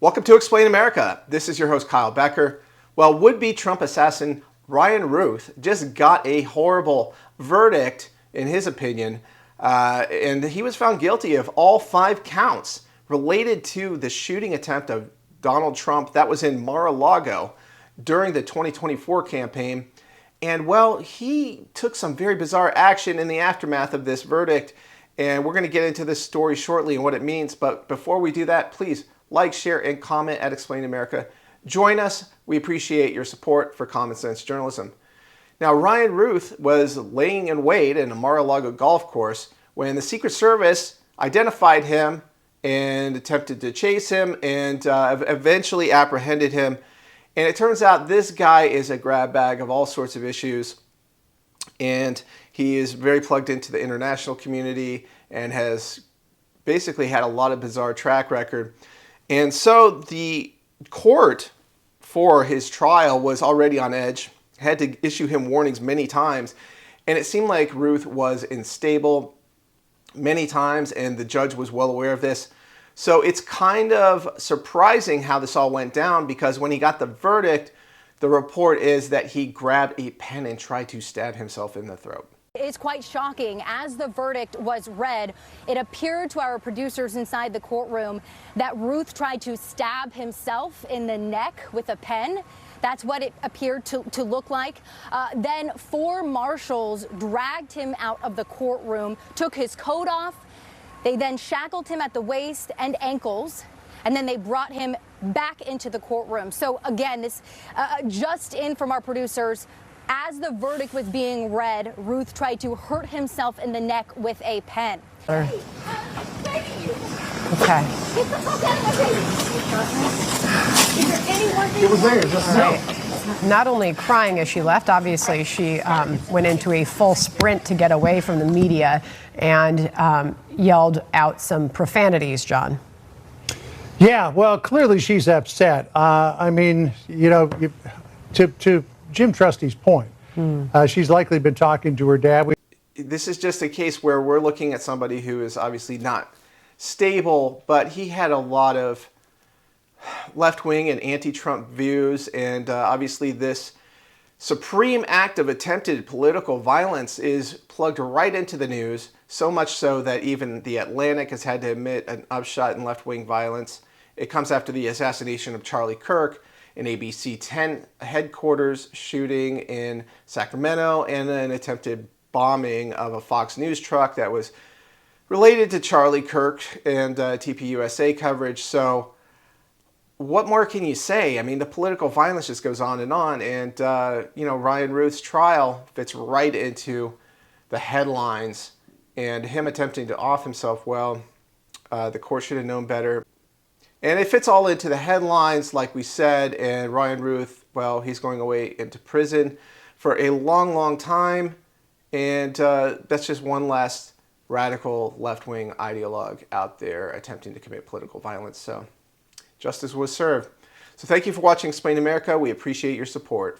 Welcome to Explain America. This is your host, Kyle Becker. Well, would-be Trump assassin Ryan Ruth just got a horrible verdict, in his opinion, and he was found guilty of all 5 counts related to the shooting attempt of Donald Trump that was in Mar-a-Lago during the 2024 campaign. And well, he took some very bizarre action in the aftermath of this verdict, and we're going to get into this story shortly and what it means. But before we do that, please like, share, and comment at Explain America. Join us. We appreciate your support for common sense journalism. Now, Ryan Ruth was laying in wait in a Mar-a-Lago golf course when the Secret Service identified him and attempted to chase him and eventually apprehended him. And it turns out this guy is a grab bag of all sorts of issues. And he is very plugged into the international community and has basically had a lot of bizarre track record. And so the court for his trial was already on edge, had to issue him warnings many times. And it seemed like Ruth was unstable many times, and the judge was well aware of this. So it's kind of surprising how this all went down, because when he got the verdict, the report is that he grabbed a pen and tried to stab himself in the throat. It's quite shocking. As the verdict was read, it appeared to our producers inside the courtroom that Ruth tried to stab himself in the neck with a pen. That's what it appeared to look like. Then 4 marshals dragged him out of the courtroom, took his coat off. They then shackled him at the waist and ankles, and then they brought him back into the courtroom. So again, this just in from our producers. As the verdict was being read, Ruth tried to hurt himself in the neck with a pen. Okay. It was there, just now. Not only crying as she left, obviously she went into a full sprint to get away from the media and yelled out some profanities, John. Yeah, well, clearly she's upset. I mean, you know, to Jim Trustee's point, she's likely been talking to her dad. This is just a case where we're looking at somebody who is obviously not stable, but he had a lot of left-wing and anti-Trump views, and obviously this supreme act of attempted political violence is plugged right into the news, so much so that even The Atlantic has had to admit an upshot in left-wing violence. It comes after the assassination of Charlie Kirk, an ABC 10 headquarters shooting in Sacramento, and an attempted bombing of a Fox News truck that was related to Charlie Kirk and TPUSA coverage. So what more can you say? I mean, the political violence just goes on, and you know, Ryan Ruth's trial fits right into the headlines, and him attempting to off himself, well, the court should have known better. And it fits all into the headlines, like we said, and Ryan Ruth, well, he's going away into prison for a long, long time, and that's just one last radical left-wing ideologue out there attempting to commit political violence. So justice was served. So thank you for watching Explain America. We appreciate your support.